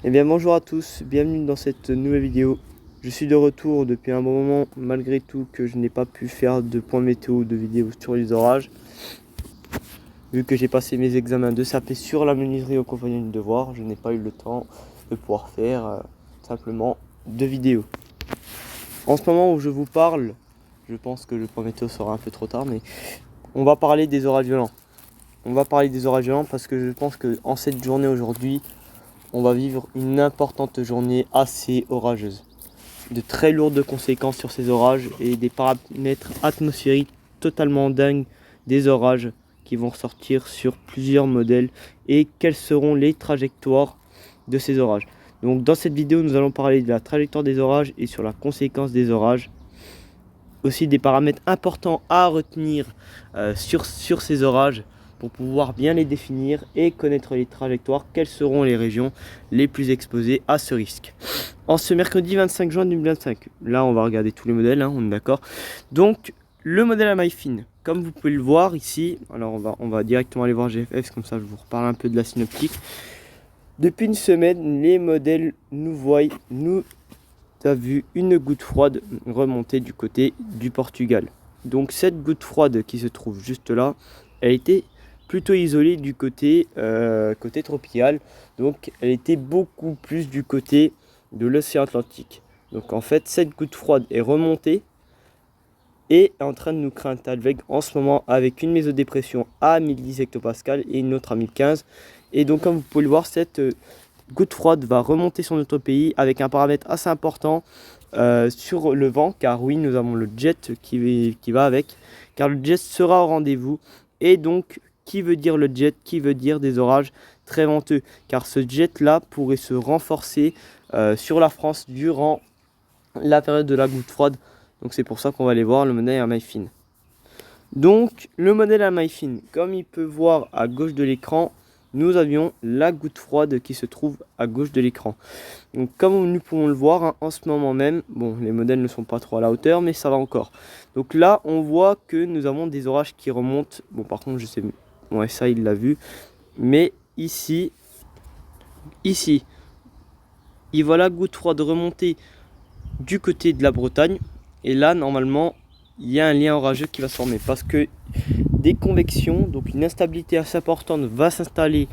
Eh bien bonjour à tous, bienvenue dans cette nouvelle vidéo. Je suis de retour depuis un bon moment, malgré tout que je n'ai pas pu faire de point météo de vidéo sur les orages. Vu que j'ai passé mes examens de CAP sur la menuiserie au compagnon de devoir, je n'ai pas eu le temps de pouvoir faire simplement de vidéos. En ce moment où je vous parle, je pense que le point météo sera un peu trop tard, mais on va parler des orages violents. On va parler des orages violents parce que je pense qu'en cette journée aujourd'hui, on va vivre une importante journée assez orageuse. De très lourdes conséquences sur ces orages et des paramètres atmosphériques totalement dingues des orages qui vont ressortir sur plusieurs modèles et quelles seront les trajectoires de ces orages. Donc dans cette vidéo, nous allons parler de la trajectoire des orages et sur la conséquence des orages. Aussi des paramètres importants à retenir sur ces orages pour pouvoir bien les définir et connaître les trajectoires, quelles seront les régions les plus exposées à ce risque. En ce mercredi 25 juin 2025, là on va regarder tous les modèles, on est d'accord. Donc le modèle à maille fine, comme vous pouvez le voir ici, alors on va directement aller voir GFF, comme ça je vous reparle un peu de la synoptique. Depuis une semaine, les modèles nous a vu une goutte froide remonter du côté du Portugal. Donc cette goutte froide qui se trouve juste là, elle était plutôt isolée du côté tropical, donc elle était beaucoup plus du côté de l'océan Atlantique. Donc en fait cette goutte froide est remontée et est en train de nous créer un Talveg en ce moment avec une mésodépression à 1010 hectopascales et une autre à 1015. Et donc comme vous pouvez le voir, cette goutte froide va remonter sur notre pays avec un paramètre assez important sur le vent, car oui, nous avons le jet qui va avec, car le jet sera au rendez-vous. Et donc, qui veut dire le jet? Qui veut dire des orages très venteux? Car ce jet-là pourrait se renforcer sur la France durant la période de la goutte froide. Donc c'est pour ça qu'on va aller voir le modèle à maille fine. Donc, le modèle à maille fine, comme il peut voir à gauche de l'écran, nous avions la goutte froide qui se trouve à gauche de l'écran. Donc comme nous pouvons le voir en ce moment même, bon les modèles ne sont pas trop à la hauteur mais ça va encore. Donc là on voit que nous avons des orages qui remontent. Bon par contre je sais, ouais ça il l'a vu. Mais ici, il voit la goutte froide remonter du côté de la Bretagne. Et là normalement il y a un lien orageux qui va se former parce que des convections, donc une instabilité assez importante va s'installer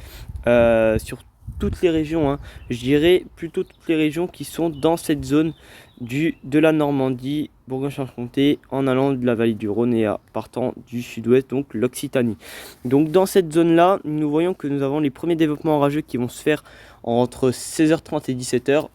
sur toutes les régions, je dirais plutôt toutes les régions qui sont dans cette zone de la Normandie, Bourgogne-Franche-Comté, en allant de la vallée du Rhône et partant du sud-ouest, donc l'Occitanie. Donc dans cette zone-là, nous voyons que nous avons les premiers développements orageux qui vont se faire entre 16h30 et 17h.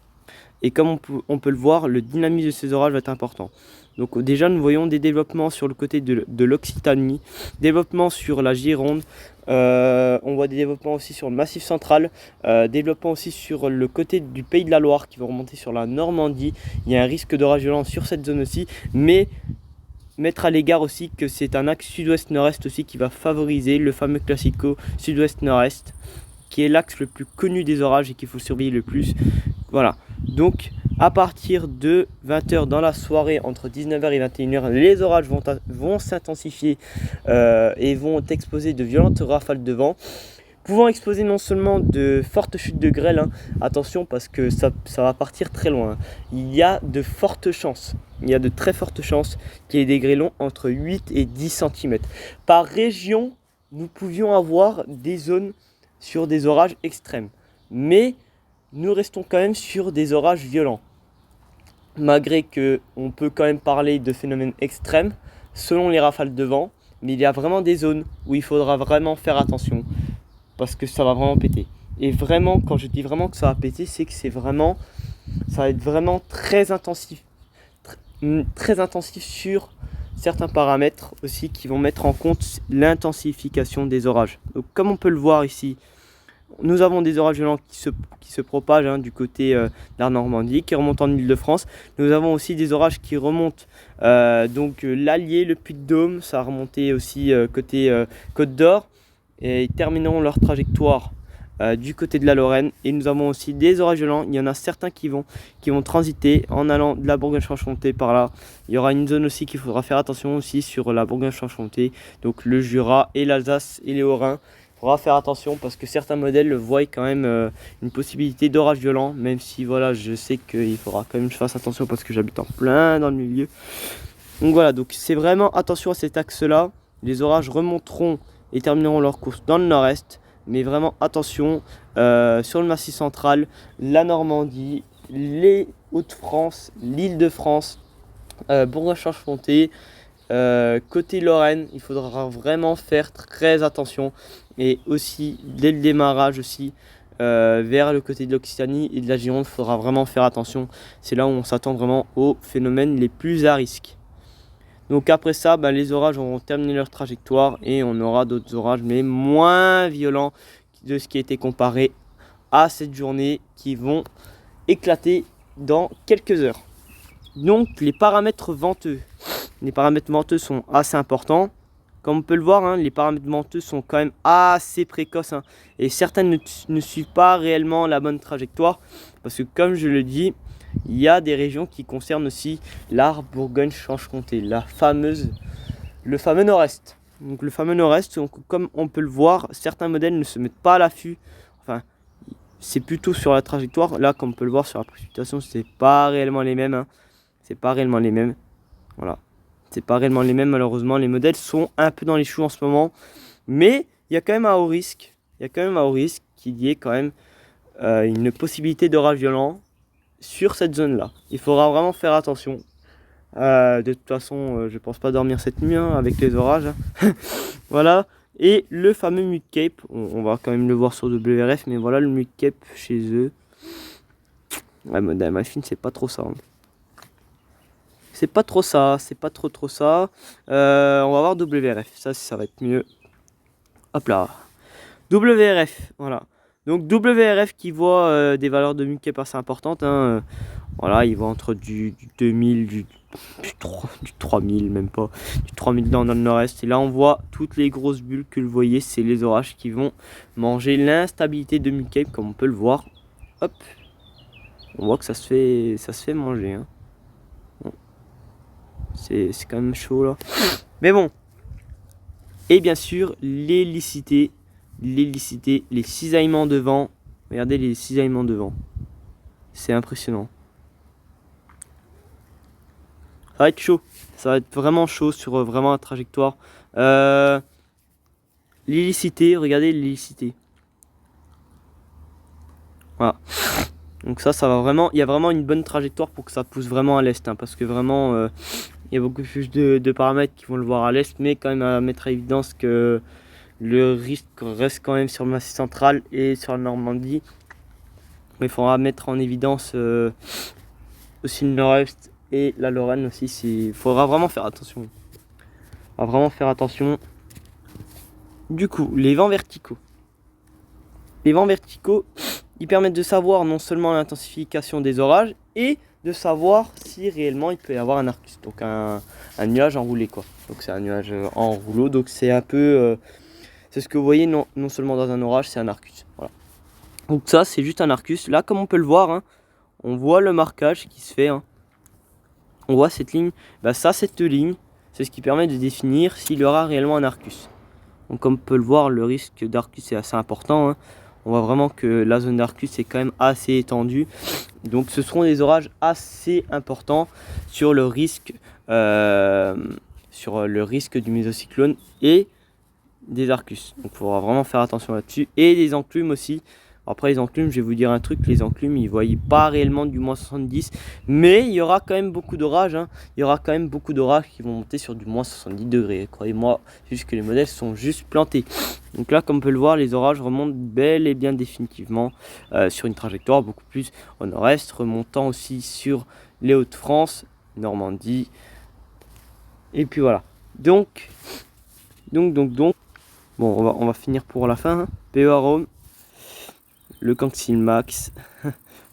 Et comme on peut le voir, le dynamisme de ces orages va être important. Donc déjà nous voyons des développements sur le côté de l'Occitanie, développement sur la Gironde, on voit des développements aussi sur le Massif central, développement aussi sur le côté du Pays de la Loire qui va remonter sur la Normandie. Il y a un risque d'orage violent sur cette zone aussi, mais mettre à l'égard aussi que c'est un axe sud-ouest-nord-est aussi qui va favoriser le fameux classico sud-ouest-nord-est, qui est l'axe le plus connu des orages et qu'il faut surveiller le plus. Voilà, donc à partir de 20h dans la soirée, entre 19h et 21h, les orages vont s'intensifier et vont exposer de violentes rafales de vent, pouvant exposer non seulement de fortes chutes de grêle, attention parce que ça va partir très loin. Il y a de fortes chances, il y a de très fortes chances qu'il y ait des grêlons entre 8 et 10 cm. Par région, nous pouvions avoir des zones sur des orages extrêmes, mais nous restons quand même sur des orages violents. Malgré qu'on peut quand même parler de phénomènes extrêmes selon les rafales de vent, mais il y a vraiment des zones où il faudra vraiment faire attention parce que ça va vraiment péter. Et vraiment, quand je dis vraiment que ça va péter, c'est que ça va être vraiment très intensif sur certains paramètres aussi qui vont mettre en compte l'intensification des orages. Donc comme on peut le voir ici, nous avons des orages violents qui se propagent du côté de la Normandie, qui remontent en Île-de-France. Nous avons aussi des orages qui remontent l'Allier, le Puy-de-Dôme, ça a remonté aussi côté Côte d'Or, et ils termineront leur trajectoire du côté de la Lorraine. Et nous avons aussi des orages violents. Il y en a certains qui vont transiter en allant de la Bourgogne-Franche-Comté par là. Il y aura une zone aussi qu'il faudra faire attention aussi sur la Bourgogne-Franche-Comté, donc le Jura et l'Alsace et les Haut-Rhin. faudra faire attention parce que certains modèles voient quand même une possibilité d'orage violent, même si voilà, je sais qu'il faudra quand même que je fasse attention parce que j'habite en plein dans le milieu. Donc voilà, donc c'est vraiment attention à cet axe-là. Les orages remonteront et termineront leur course dans le nord-est, mais vraiment attention sur le Massif central, la Normandie, les Hauts-de-France, l'Île-de-France, Bourgogne-Franche-Comté, côté Lorraine, il faudra vraiment faire très attention et aussi dès le démarrage aussi vers le côté de l'Occitanie et de la Gironde, il faudra vraiment faire attention. C'est là où on s'attend vraiment aux phénomènes les plus à risque. Donc après ça, les orages auront terminé leur trajectoire et on aura d'autres orages mais moins violents de ce qui a été comparé à cette journée qui vont éclater dans quelques heures. Donc les paramètres venteux. Les paramètres venteux sont assez importants. Comme on peut le voir, les paramètres venteux sont quand même assez précoces. Et certains ne suivent pas réellement la bonne trajectoire. Parce que comme je le dis, il y a des régions qui concernent aussi l'Arc, Bourgogne-Franche-Comté, le fameux nord-est. Donc le fameux nord-est, comme on peut le voir, certains modèles ne se mettent pas à l'affût. Enfin, c'est plutôt sur la trajectoire. Là, comme on peut le voir sur la précipitation, c'est pas réellement les mêmes. C'est pas réellement les mêmes. Voilà. C'est pas réellement les mêmes, malheureusement. Les modèles sont un peu dans les choux en ce moment. Mais il y a quand même un haut risque. Il y a quand même un haut risque qu'il y ait quand même une possibilité d'orage violent sur cette zone-là. Il faudra vraiment faire attention. De toute façon, je pense pas dormir cette nuit avec les orages. Voilà. Et le fameux Mud Cape, on va quand même le voir sur WRF, mais voilà le Mud Cape chez eux. Ouais, modèle Malfine, c'est pas trop ça. C'est pas trop ça, c'est pas trop ça. On va voir WRF, ça va être mieux. Hop là. WRF, voilà. Donc WRF qui voit des valeurs de Mud Cape assez importantes. Voilà, il voit entre du 2000, du 3000, même pas. Du 3000 dans le nord-est. Et là, on voit toutes les grosses bulles que vous voyez. C'est les orages qui vont manger l'instabilité de Mud Cape, comme on peut le voir. Hop. On voit que ça se fait manger. Bon. C'est quand même chaud là. Mais bon. Et bien sûr, l'hélicité, les cisaillements de vent. Regardez les cisaillements de vent. C'est impressionnant. Ça va être chaud. Ça va être vraiment chaud sur vraiment la trajectoire. L'hélicité, regardez l'hélicité. Voilà. Donc ça va vraiment, il y a vraiment une bonne trajectoire pour que ça pousse vraiment à l'est. Parce que vraiment, il y a beaucoup plus de paramètres qui vont le voir à l'est. Mais quand même à mettre à évidence que le risque reste quand même sur le Massif central et sur la Normandie. Mais il faudra mettre en évidence aussi le nord-est et la Lorraine aussi. Il faudra vraiment faire attention. On va vraiment faire attention. Du coup, les vents verticaux. Les vents verticaux, ils permettent de savoir non seulement l'intensification des orages et de savoir si réellement il peut y avoir un arcus. Donc un nuage enroulé quoi. Donc c'est un nuage en rouleau. Donc c'est un peu... c'est ce que vous voyez non seulement dans un orage, c'est un arcus. Voilà. Donc ça c'est juste un arcus. Là comme on peut le voir, on voit le marquage qui se fait. On voit cette ligne. Cette ligne, c'est ce qui permet de définir s'il y aura réellement un arcus. Donc comme on peut le voir, le risque d'arcus est assez important. On voit vraiment que la zone d'arcus est quand même assez étendue. Donc ce seront des orages assez importants sur le risque du mésocyclone et des arcus. Donc il faudra vraiment faire attention là-dessus. Et des enclumes aussi. Après les enclumes, je vais vous dire un truc, les enclumes, ils ne voient pas réellement du moins 70, mais il y aura quand même beaucoup d'orages. Il y aura quand même beaucoup d'orages qui vont monter sur du moins 70 degrés. Croyez-moi, juste que les modèles sont juste plantés. Donc là, comme on peut le voir, les orages remontent bel et bien définitivement sur une trajectoire beaucoup plus au nord-est, remontant aussi sur les Hauts-de-France, Normandie. Et puis voilà. Donc. Bon, on va finir pour la fin. PE Arome. Le Cancil Max,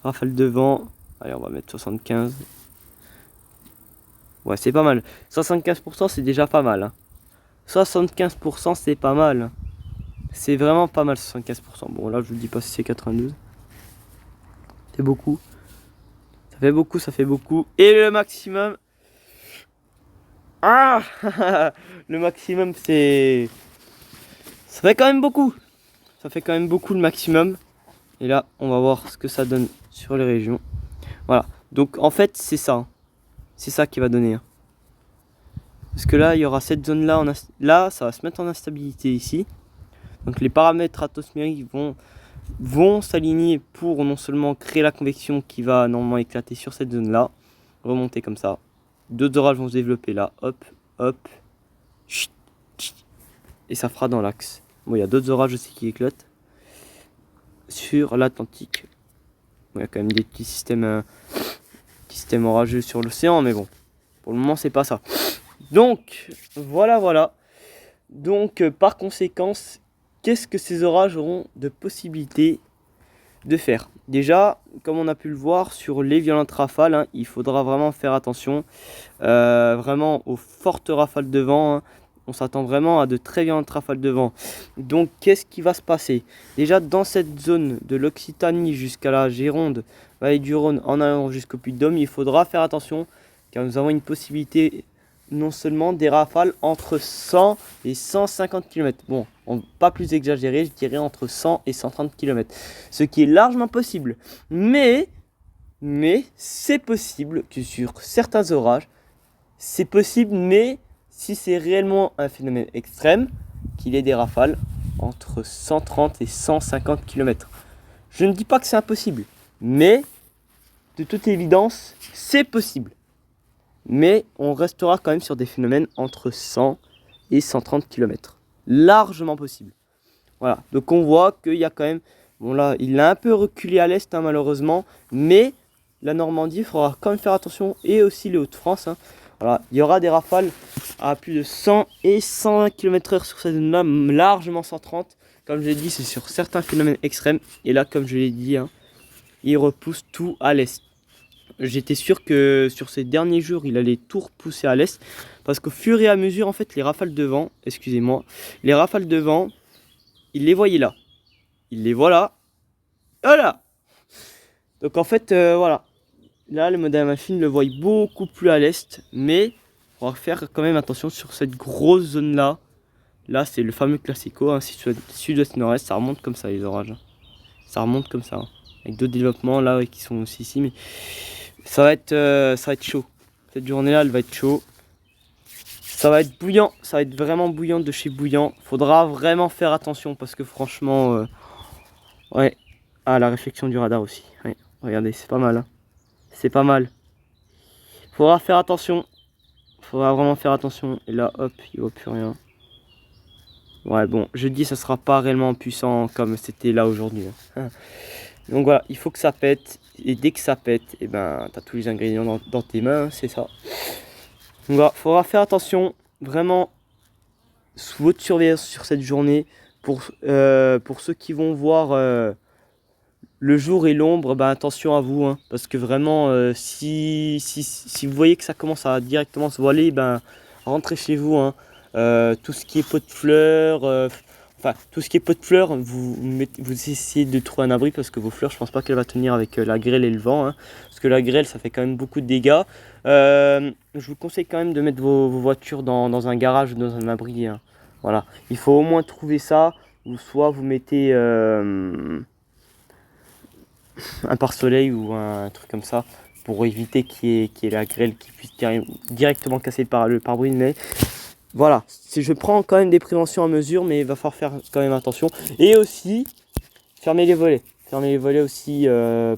rafale de vent, allez on va mettre 75, ouais c'est pas mal, 75% c'est déjà pas mal, 75% c'est pas mal, c'est vraiment pas mal 75%, bon là je vous dis pas si c'est 92, c'est beaucoup, ça fait beaucoup, et le maximum, le maximum ça fait quand même beaucoup. ça fait quand même beaucoup le maximum. Et là, on va voir ce que ça donne sur les régions. Voilà, donc en fait, c'est ça. Hein. C'est ça qui va donner. Hein. Parce que là, il y aura cette zone-là. Là, ça va se mettre en instabilité ici. Donc les paramètres atmosphériques vont s'aligner pour non seulement créer la convection qui va normalement éclater sur cette zone-là, remonter comme ça. D'autres orages vont se développer là, hop, hop, chut, chut, et ça fera dans l'axe. Bon, il y a d'autres orages aussi qui éclatent sur l'Atlantique. Bon, il y a quand même des petits systèmes orageux sur l'océan, mais bon, pour le moment, c'est pas ça. Donc, voilà. Donc, par conséquence, qu'est-ce que ces orages auront de possibilités de faire? Déjà, comme on a pu le voir sur les violentes rafales, hein, il faudra vraiment faire attention vraiment aux fortes rafales de vent. Hein. On s'attend vraiment à de très violentes rafales de vent. Donc, qu'est-ce qui va se passer? Déjà, dans cette zone de l'Occitanie jusqu'à la Gironde, Vallée du Rhône, en allant jusqu'au Puy-de-Dôme, il faudra faire attention car nous avons une possibilité non seulement des rafales entre 100 et 150 km. Bon, pas plus exagéré, je dirais entre 100 et 130 km. Ce qui est largement possible. Mais c'est possible que sur certains orages, c'est possible, mais si c'est réellement un phénomène extrême, qu'il y ait des rafales entre 130 et 150 km. Je ne dis pas que c'est impossible, mais de toute évidence, c'est possible. Mais on restera quand même sur des phénomènes entre 100 et 130 km. Largement possible. Voilà, donc on voit qu'il y a quand même... Bon là, il a un peu reculé à l'est, hein, malheureusement. Mais la Normandie, il faudra quand même faire attention. Et aussi les Hauts-de-France. Hein. Voilà, il y aura des rafales à plus de 100 et 120 km/h sur cette zone-là, largement 130. Comme je l'ai dit, c'est sur certains phénomènes extrêmes. Et là, comme je l'ai dit, hein, il repousse tout à l'est. J'étais sûr que sur ces derniers jours, il allait tout repousser à l'est. Parce qu'au fur et à mesure, en fait, les rafales de vent, les rafales de vent, il les voyait là. Il les voit là. Voilà. Donc en fait, voilà. Là, le modèle machine le voit beaucoup plus à l'est. Mais on va faire quand même attention sur cette grosse zone-là. Là, c'est le fameux classico. Hein, sud-ouest, nord-est, ça remonte comme ça, les orages. Ça remonte comme ça. Hein, avec d'autres développements là qui sont aussi ici. Mais ça va être chaud. Cette journée-là, elle va être chaud. Ça va être bouillant. Ça va être vraiment bouillant de chez bouillant. Faudra vraiment faire attention parce que franchement... ouais. Ah, la réflexion du radar aussi. Ouais. Regardez, c'est pas mal. Hein. C'est pas mal. Faudra faire attention. Faudra vraiment faire attention. Et là, hop, il voit plus rien. Ouais, bon, je dis ça sera pas réellement puissant comme c'était là aujourd'hui. Hein. Donc voilà, il faut que ça pète. Et dès que ça pète, et ben, t'as tous les ingrédients dans tes mains, c'est ça. Donc voilà, faudra faire attention. Vraiment, sous votre surveillance sur cette journée. Pour ceux qui vont voir le jour et l'ombre, ben, attention à vous. Hein, parce que vraiment, si vous voyez que ça commence à directement se voiler, ben, rentrez chez vous. Hein. Tout ce qui est pot de fleurs, tout ce qui est pot de fleurs, vous essayez de trouver un abri parce que vos fleurs, je pense pas qu'elle va tenir avec la grêle et le vent. Hein, parce que la grêle, ça fait quand même beaucoup de dégâts. Je vous conseille quand même de mettre vos voitures dans un garage ou dans un abri. Hein. Voilà, il faut au moins trouver ça, ou soit vous mettez un pare-soleil ou un truc comme ça pour éviter qu'il y ait la grêle qui puisse directement casser le pare-brise. Mais voilà, je prends quand même des préventions à mesure, mais il va falloir faire quand même attention. Et aussi, fermer les volets. Fermer les volets aussi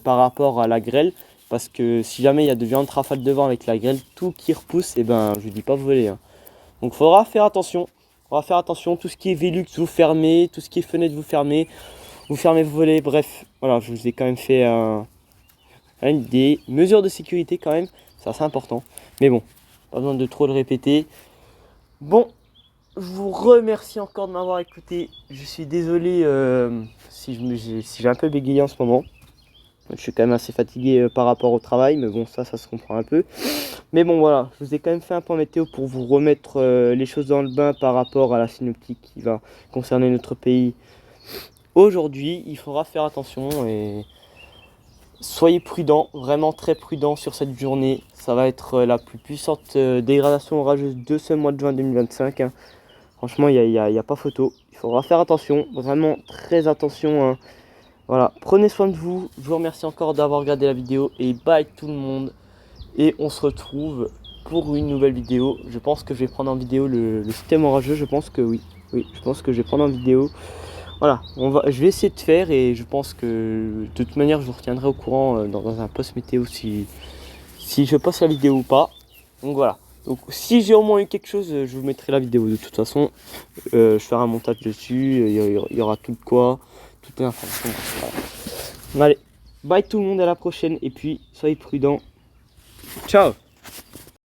par rapport à la grêle. Parce que si jamais il y a de violentes rafales de vent avec la grêle, tout qui repousse, et ben je dis pas voler. Hein. Donc il faudra faire attention. Tout ce qui est Velux, vous fermez. Tout ce qui est fenêtre, vous fermez vos volets. Bref, voilà, je vous ai quand même fait des mesures de sécurité quand même. C'est assez important. Mais bon, pas besoin de trop le répéter. Bon, je vous remercie encore de m'avoir écouté. Je suis désolé si j'ai un peu bégayé en ce moment. Je suis quand même assez fatigué par rapport au travail, mais bon, ça se comprend un peu. Mais bon, voilà, je vous ai quand même fait un point météo pour vous remettre les choses dans le bain par rapport à la synoptique qui va concerner notre pays aujourd'hui. Il faudra faire attention et soyez prudents, vraiment très prudents sur cette journée. Ça va être la plus puissante dégradation orageuse de ce mois de juin 2025. Hein. Franchement, il y a pas photo. Il faudra faire attention, vraiment très attention, hein. Voilà, prenez soin de vous. Je vous remercie encore d'avoir regardé la vidéo et bye tout le monde. Et on se retrouve pour une nouvelle vidéo. Je pense que je vais prendre en vidéo le système orageux. Je pense que oui. Oui, je pense que je vais prendre en vidéo. Voilà, je vais essayer de faire et je pense que de toute manière je vous retiendrai au courant dans un post météo si je poste la vidéo ou pas. Donc voilà. Donc si j'ai au moins eu quelque chose, je vous mettrai la vidéo de toute façon. Je ferai un montage dessus, il y aura tout de quoi, toutes les informations. Voilà. Allez, bye tout le monde, à la prochaine et puis soyez prudents. Ciao.